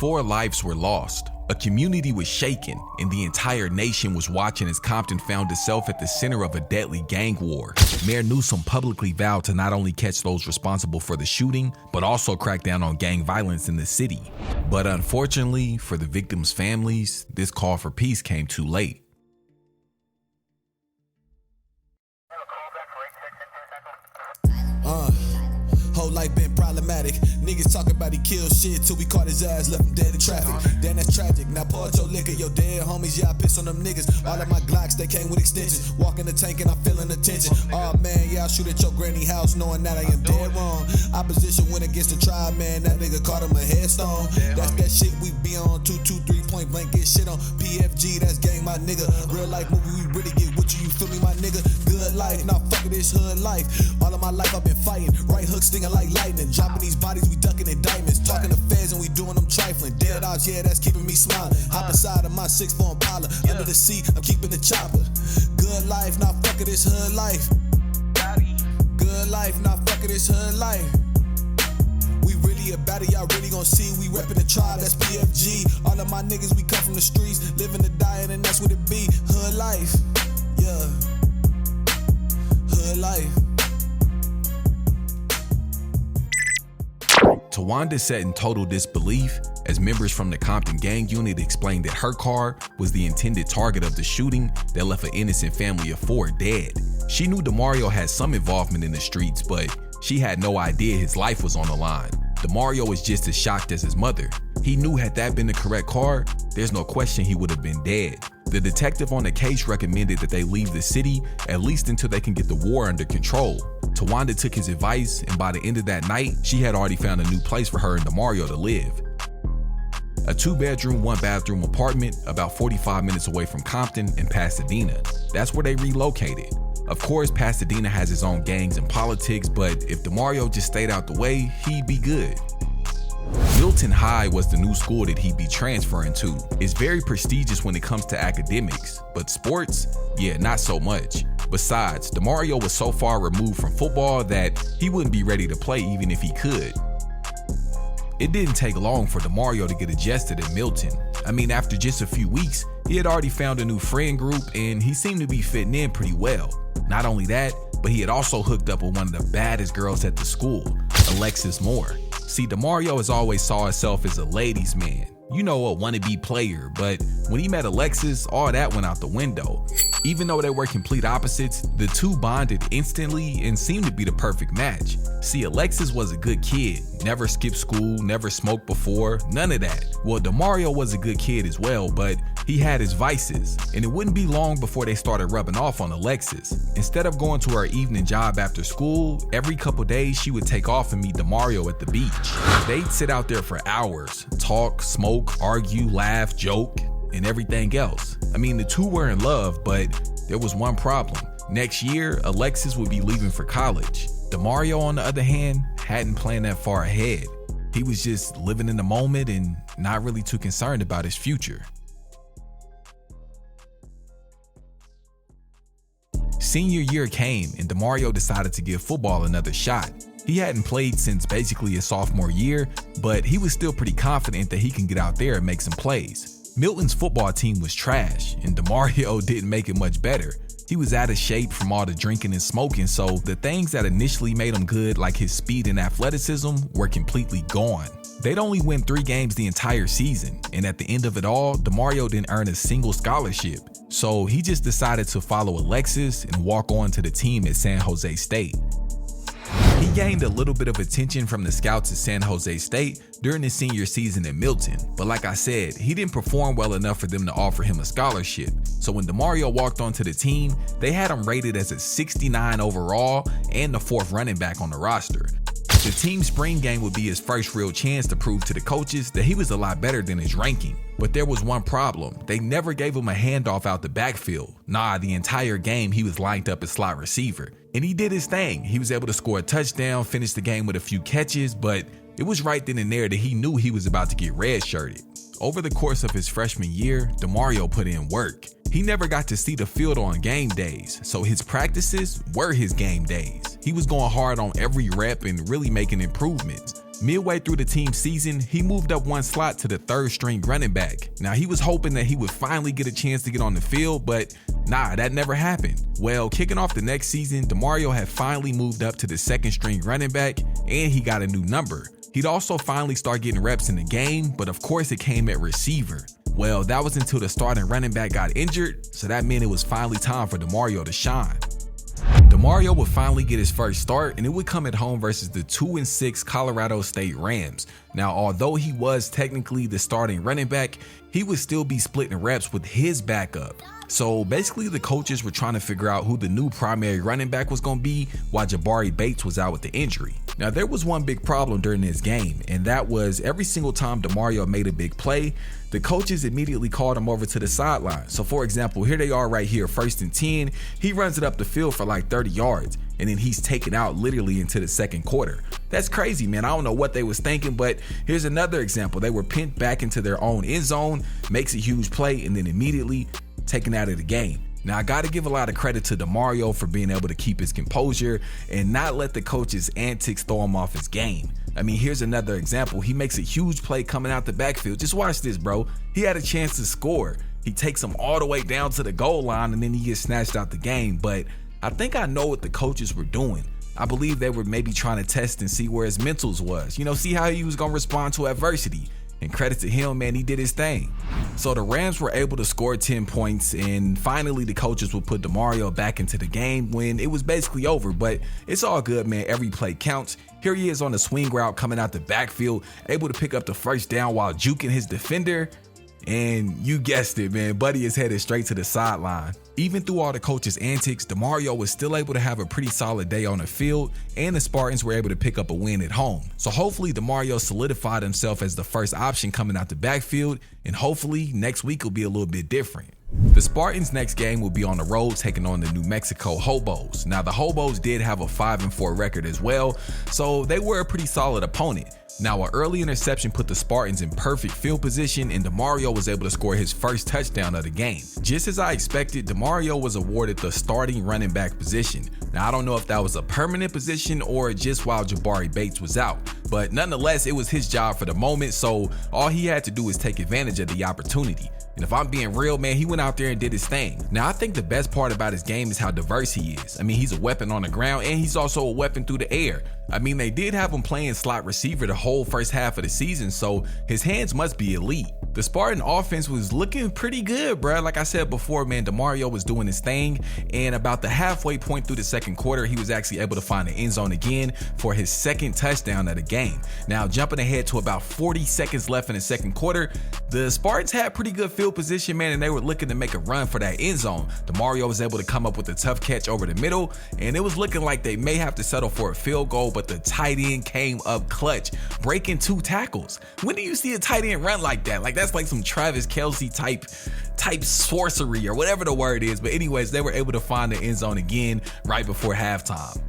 4 lives were lost. A community was shaken, and the entire nation was watching as Compton found itself at the center of a deadly gang war. Mayor Newsom publicly vowed to not only catch those responsible for the shooting, but also crack down on gang violence in the city. But unfortunately for the victims' families, this call for peace came too late. Whole life been problematic. Niggas talking about he killed shit till we caught his ass, left him dead in traffic. Damn, that's tragic. Now pour your liquor, your dead homies, yeah, I piss on them niggas. All of my Glocks, they came with extensions. Walk in the tank and I'm feeling the tension. Oh man, yeah, I shoot at your granny house knowing that I am dead wrong. Opposition went against the tribe, man, that nigga caught him a headstone. That's that shit we be on, 223 point blank, get shit on. PFG, that's gang, my nigga. Real life movie, we really get with you feel me, my nigga? Good life, now fuck it, this hood life. All of my life I've been fighting, right hook stinging like lightning. Dropping these bodies, we ducking indictments. Talking to feds and we doing them trifling. Dead odds, yeah, that's keeping me smiling. Hop inside of my 6'4" Impala. Under the seat, I'm keeping the chopper. Good life, now fuck it, this hood life. Good life, now fuck it, this hood life. We really about it, y'all really gon' see. We reppin' the tribe, that's PFG. All of my niggas, we come from the streets, living the diet, and that's what it be. Hood life, yeah. Hood life. Tawanda sat in total disbelief as members from the Compton gang unit explained that her car was the intended target of the shooting that left an innocent family of 4 dead. She knew DeMario had some involvement in the streets, but she had no idea his life was on the line. DeMario was just as shocked as his mother. He knew had that been the correct car, there's no question he would have been dead. The detective on the case recommended that they leave the city at least until they can get the war under control. Tawanda took his advice, and by the end of that night, she had already found a new place for her and DeMario to live. A 2-bedroom, 1-bathroom apartment about 45 minutes away from Compton in Pasadena. That's where they relocated. Of course, Pasadena has its own gangs and politics, but if DeMario just stayed out the way, he'd be good. Milton High was the new school that he'd be transferring to. It's very prestigious when it comes to academics, but sports, yeah, not so much. Besides, DeMario was so far removed from football that he wouldn't be ready to play even if he could. It didn't take long for DeMario to get adjusted at Milton. I mean, after just a few weeks, he had already found a new friend group and he seemed to be fitting in pretty well. Not only that, but he had also hooked up with one of the baddest girls at the school, Alexis Moore. See, DeMario has always saw himself as a ladies' man, you know, a wannabe player, but when he met Alexis, all that went out the window. Even though they were complete opposites, the two bonded instantly and seemed to be the perfect match. See, Alexis was a good kid, never skipped school, never smoked before, none of that. Well, DeMario was a good kid as well, but he had his vices, and it wouldn't be long before they started rubbing off on Alexis. Instead of going to her evening job after school, every couple days she would take off and meet DeMario at the beach. They'd sit out there for hours, talk, smoke, argue, laugh, joke, and everything else. I mean, the two were in love, but there was one problem. Next year, Alexis would be leaving for college. DeMario, on the other hand, hadn't planned that far ahead. He was just living in the moment and not really too concerned about his future. Senior year came and DeMario decided to give football another shot. He hadn't played since basically his sophomore year, but he was still pretty confident that he can get out there and make some plays. Milton's football team was trash, and DeMario didn't make it much better. He was out of shape from all the drinking and smoking, so the things that initially made him good, like his speed and athleticism, were completely gone. They'd only win 3 games the entire season, and at the end of it all, DeMario didn't earn a single scholarship. So he just decided to follow Alexis and walk on to the team at San Jose State. He gained a little bit of attention from the scouts at San Jose State during his senior season at Milton, but like I said, he didn't perform well enough for them to offer him a scholarship. So when DeMario walked onto the team, they had him rated as a 69 overall and the 4th running back on the roster. The team spring game would be his first real chance to prove to the coaches that he was a lot better than his ranking. But there was one problem. They never gave him a handoff out the backfield. Nah, the entire game he was lined up as slot receiver. And he did his thing. He was able to score a touchdown, finish the game with a few catches, but it was right then and there that he knew he was about to get redshirted. Over the course of his freshman year, DeMario put in work. He never got to see the field on game days, so his practices were his game days. He was going hard on every rep and really making improvements. Midway through the team season, he moved up one slot to the third string running back. Now, he was hoping that he would finally get a chance to get on the field, but nah, that never happened. Well, kicking off the next season, DeMario had finally moved up to the second string running back, and he got a new number. He'd also finally start getting reps in the game, but of course it came at receiver. Well, that was until the starting running back got injured, so that meant it was finally time for DeMario to shine. DeMario would finally get his first start, and it would come at home versus the 2-6 Colorado State Rams. Now, although he was technically the starting running back, he would still be splitting reps with his backup. So basically the coaches were trying to figure out who the new primary running back was going to be while Jabari Bates was out with the injury. Now, there was one big problem during this game, and that was every single time DeMario made a big play, the coaches immediately called him over to the sideline. So for example, here they are right here, 1st and 10, he runs it up the field for like 30 yards, and then he's taken out literally into the second quarter. That's crazy, man. I don't know what they was thinking, but here's another example. They were pinned back into their own end zone, makes a huge play, and then immediately taken out of the game. Now, I got to give a lot of credit to DeMario for being able to keep his composure and not let the coach's antics throw him off his game. I mean, here's another example. He makes a huge play coming out the backfield. Just watch this, bro. He had a chance to score. He takes him all the way down to the goal line, and then he gets snatched out the game. But I think I know what the coaches were doing. I believe they were maybe trying to test and see where his mentals was. You know, see how he was going to respond to adversity. And credit to him, man, he did his thing. So the Rams were able to score 10 points, and finally the coaches would put DeMario back into the game when it was basically over. But it's all good, man. Every play counts. Here he is on the swing route coming out the backfield, able to pick up the first down while juking his defender. And you guessed it, man, Buddy is headed straight to the sideline. Even through all the coaches' antics, DeMario was still able to have a pretty solid day on the field, and the Spartans were able to pick up a win at home. So hopefully DeMario solidified himself as the first option coming out the backfield, and hopefully next week will be a little bit different. The Spartans' next game will be on the road taking on the New Mexico Hobos. Now, the Hobos did have a 5-4 record as well, so they were a pretty solid opponent. Now, an early interception put the Spartans in perfect field position, and DeMario was able to score his first touchdown of the game. Just as I expected, DeMario was awarded the starting running back position. Now, I don't know if that was a permanent position or just while Jabari Bates was out, but nonetheless, it was his job for the moment, so all he had to do was take advantage of the opportunity. And if I'm being real, man, he went out there and did his thing. Now, I think the best part about his game is how diverse he is. I mean, he's a weapon on the ground, and he's also a weapon through the air. I mean, they did have him playing slot receiver the whole first half of the season, so his hands must be elite. The Spartan offense was looking pretty good, bro. Like I said before, man, DeMario was doing his thing, and about the halfway point through the second quarter, he was actually able to find the end zone again for his second touchdown of the game. Now, jumping ahead to about 40 seconds left in the second quarter, the Spartans had pretty good field position, man, and they were looking to make a run for that end zone. DeMario was able to come up with a tough catch over the middle, and it was looking like they may have to settle for a field goal, but the tight end came up clutch, breaking 2 tackles. When do you see a tight end run like that? Like, that's like some Travis Kelce type sorcery or whatever the word is. But anyways, they were able to find the end zone again right before halftime.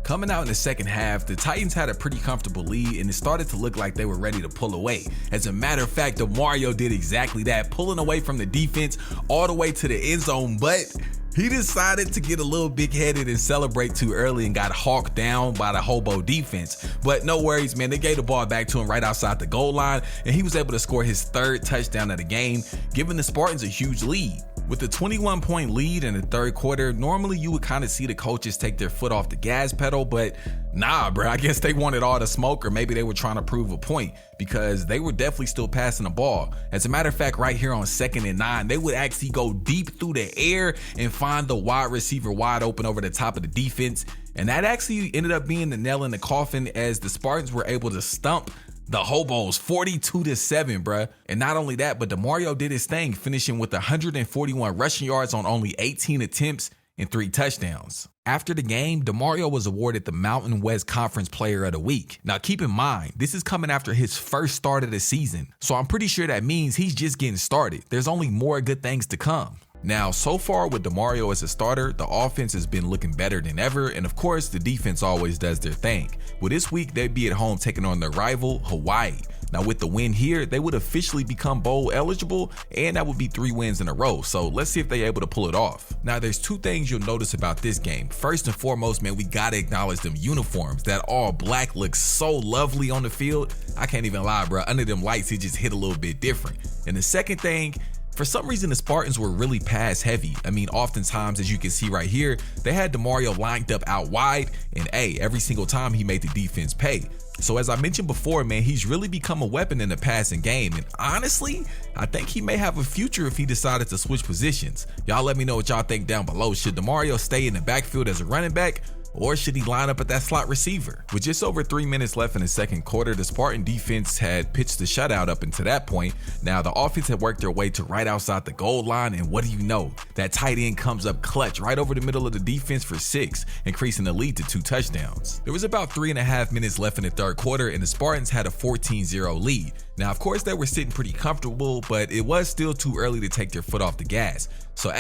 Coming out in the second half, the Titans had a pretty comfortable lead, and it started to look like they were ready to pull away. As a matter of fact, DeMario did exactly that, pulling away from the defense all the way to the end zone, but he decided to get a little big-headed and celebrate too early and got hawked down by the Hobo defense. But no worries, man. They gave the ball back to him right outside the goal line, and he was able to score his third touchdown of the game, giving the Spartans a huge lead. With the 21-point lead in the third quarter, normally you would kind of see the coaches take their foot off the gas pedal, but nah, bro. I guess they wanted all the smoke, or maybe they were trying to prove a point, because they were definitely still passing the ball. As a matter of fact, right here on 2nd and 9, they would actually go deep through the air and find the wide receiver wide open over the top of the defense. And that actually ended up being the nail in the coffin, as the Spartans were able to stump the Hobos 42-7, bruh. And not only that, but DeMario did his thing, finishing with 141 rushing yards on only 18 attempts and 3 touchdowns. After the game, DeMario was awarded the Mountain West Conference Player of the Week. Now, keep in mind, this is coming after his first start of the season, so I'm pretty sure that means he's just getting started. There's only more good things to come. Now, so far with DeMario as a starter, the offense has been looking better than ever, and of course, the defense always does their thing. Well, this week, they'd be at home taking on their rival, Hawaii. Now, with the win here, they would officially become bowl eligible, and that would be 3 wins in a row. So let's see if they're able to pull it off. Now, there's 2 things you'll notice about this game. First and foremost, man, we gotta acknowledge them uniforms. That all black looks so lovely on the field. I can't even lie, bro. Under them lights, it just hit a little bit different. And the second thing, for some reason, the Spartans were really pass heavy. I mean, oftentimes, as you can see right here, they had DeMario lined up out wide, and every single time he made the defense pay. So as I mentioned before, man, he's really become a weapon in the passing game. And honestly, I think he may have a future if he decided to switch positions. Y'all let me know what y'all think down below. Should DeMario stay in the backfield as a running back, or should he line up at that slot receiver? With just over 3 minutes left in the second quarter, the Spartan defense had pitched the shutout up until that point. Now, the offense had worked their way to right outside the goal line, and what do you know? That tight end comes up clutch right over the middle of the defense for 6, increasing the lead to 2 touchdowns. There was about 3.5 minutes left in the third quarter, and the Spartans had a 14-0 lead. Now, of course, they were sitting pretty comfortable, but it was still too early to take their foot off the gas. So,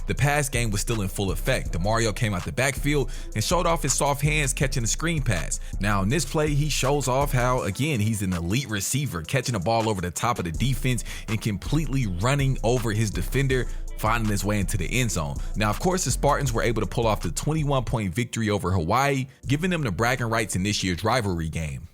the pass game was still in full effect. DeMario came out the backfield and showed off his soft hands catching the screen pass. Now, in this play, he shows off how, again, he's an elite receiver, catching the ball over the top of the defense and completely running over his defender, finding his way into the end zone. Now, of course, the Spartans were able to pull off the 21-point victory over Hawaii, giving them the bragging rights in this year's rivalry game.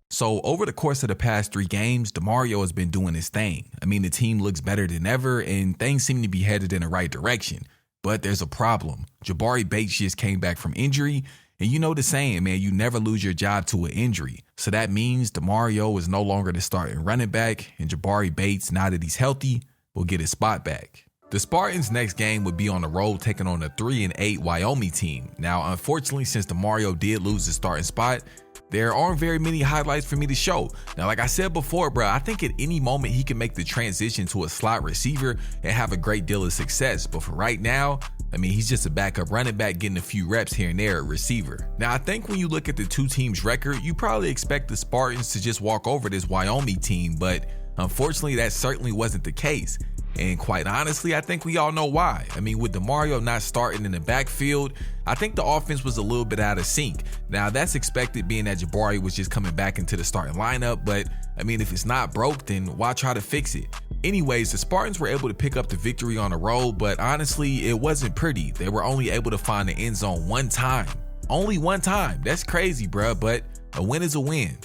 So over the course of the past 3 games, DeMario has been doing his thing. I mean, the team looks better than ever and things seem to be headed in the right direction. But there's a problem. Jabari Bates just came back from injury, and you know the saying, man, you never lose your job to an injury. So that means DeMario is no longer the starting running back, and Jabari Bates, now that he's healthy, will get his spot back. The Spartans' next game would be on the road taking on a 3-8 Wyoming team. Now, unfortunately, since DeMario did lose his starting spot, there aren't very many highlights for me to show. Now, like I said before, bro, I think at any moment he can make the transition to a slot receiver and have a great deal of success. But for right now, I mean, he's just a backup running back getting a few reps here and there at receiver. Now, I think when you look at the 2 teams' record, you probably expect the Spartans to just walk over this Wyoming team, but unfortunately, that certainly wasn't the case. And quite honestly, I think we all know why. I mean, with DeMario not starting in the backfield, I think the offense was a little bit out of sync. Now, that's expected being that Jabari was just coming back into the starting lineup, but I mean, if it's not broke, then why try to fix it? Anyways, the Spartans were able to pick up the victory on the road, but honestly, it wasn't pretty. They were only able to find the end zone 1 time. Only 1 time. That's crazy, bruh, but a win is a win.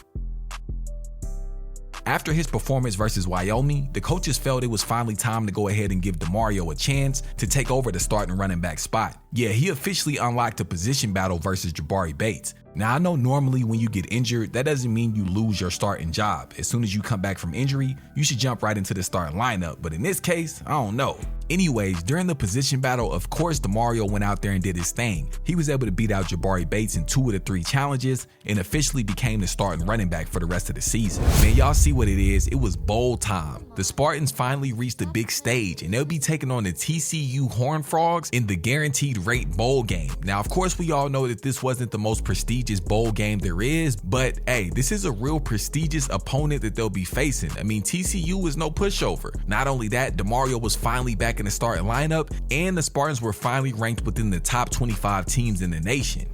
After his performance versus Wyoming, the coaches felt it was finally time to go ahead and give DeMario a chance to take over the starting running back spot. Yeah, he officially unlocked a position battle versus Jabari Bates. Now, I know normally when you get injured, that doesn't mean you lose your starting job. As soon as you come back from injury, you should jump right into the starting lineup. But in this case, I don't know. Anyways, during the position battle, of course, DeMario went out there and did his thing. He was able to beat out Jabari Bates in 2 of the 3 challenges and officially became the starting running back for the rest of the season. Man, y'all see what it is. It was bowl time. The Spartans finally reached the big stage, and they'll be taking on the TCU Horned Frogs in the Guaranteed Rate Bowl game. Now, of course, we all know that this wasn't the most prestigious bowl game there is, but hey, this is a real prestigious opponent that they'll be facing. I mean, TCU is no pushover. Not only that, DeMario was finally back in the starting lineup, and the Spartans were finally ranked within the top 25 teams in the nation.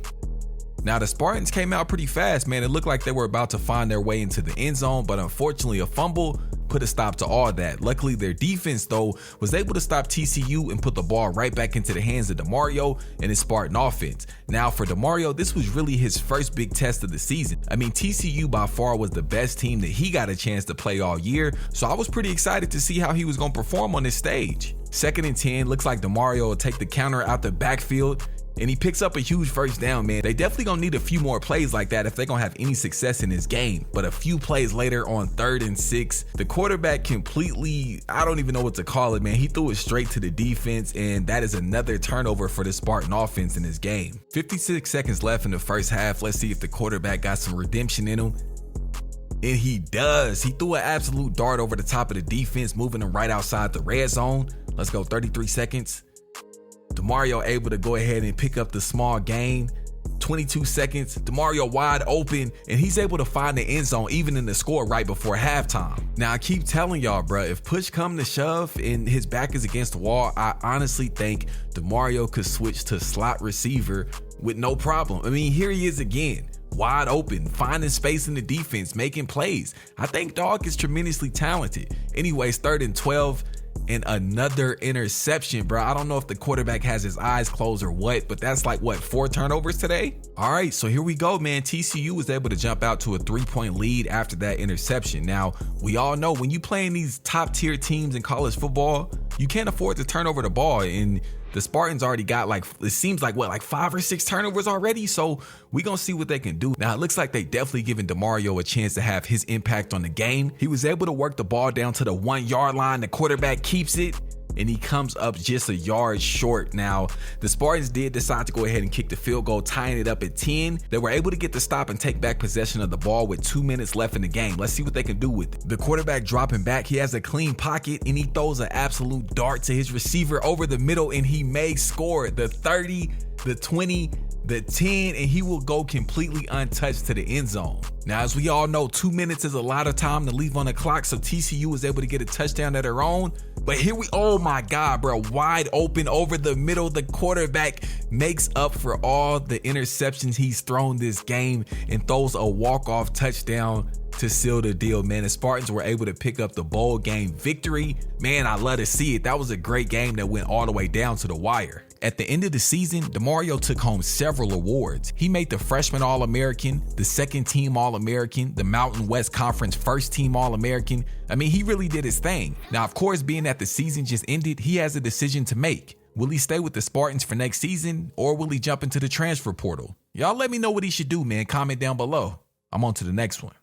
Now, the Spartans came out pretty fast, man. It looked like they were about to find their way into the end zone, but unfortunately, a fumble put a stop to all that. Luckily, their defense, though, was able to stop TCU and put the ball right back into the hands of DeMario and his Spartan offense. Now, for DeMario, this was really his first big test of the season. I mean, TCU by far was the best team that he got a chance to play all year, so I was pretty excited to see how he was going to perform on this stage. 2nd and 10, looks like DeMario will take the counter out the backfield, and he picks up a huge first down, man. They definitely gonna need a few more plays like that if they're gonna have any success in this game. But a few plays later on 3rd and 6, the quarterback completely, I don't even know what to call it, man. He threw it straight to the defense, and that is another turnover for the Spartan offense in this game. 56 seconds left in the first half. Let's see if the quarterback got some redemption in him. And he does. He threw an absolute dart over the top of the defense, moving him right outside the red zone. Let's go, 33 seconds. DeMario able to go ahead and pick up the small gain, 22 seconds, DeMario wide open, and he's able to find the end zone even in the score right before halftime. Now, I keep telling y'all, bro, if push come to shove and his back is against the wall, I honestly think DeMario could switch to slot receiver with no problem. I mean, here he is again, wide open, finding space in the defense, making plays. I think dog is tremendously talented. Anyways, 3rd and 12. And another interception, bro. I don't know if the quarterback has his eyes closed or what, but that's like, what, 4 turnovers today? All right, so here we go, man. TCU was able to jump out to a 3-point lead after that interception. Now, we all know when you playing these top tier teams in college football, you can't afford to turn over the ball. And the Spartans already got it seems like 5 or 6 turnovers already. So we gonna see what they can do. Now, it looks like they definitely giving DeMario a chance to have his impact on the game. He was able to work the ball down to the 1-yard line. The quarterback keeps it, and he comes up just a yard short. Now, the Spartans did decide to go ahead and kick the field goal, tying it up at 10. They were able to get the stop and take back possession of the ball with 2 minutes left in the game. Let's see what they can do with it. The quarterback dropping back. He has a clean pocket, and he throws an absolute dart to his receiver over the middle, and he may score the 30, the 20, the 10, and he will go completely untouched to the end zone. Now, as we all know, 2 minutes is a lot of time to leave on the clock, so TCU was able to get a touchdown of their own. But here oh my God, bro, wide open over the middle. The quarterback makes up for all the interceptions he's thrown this game and throws a walk-off touchdown to seal the deal, man. The Spartans were able to pick up the bowl game victory. Man, I love to see it. That was a great game that went all the way down to the wire. At the end of the season, DeMario took home several awards. He made the freshman All-American, the second team All-American, the Mountain West Conference first team All-American. I mean, he really did his thing. Now, of course, being that the season just ended, he has a decision to make. Will he stay with the Spartans for next season, or will he jump into the transfer portal? Y'all let me know what he should do, man. Comment down below. I'm on to the next one.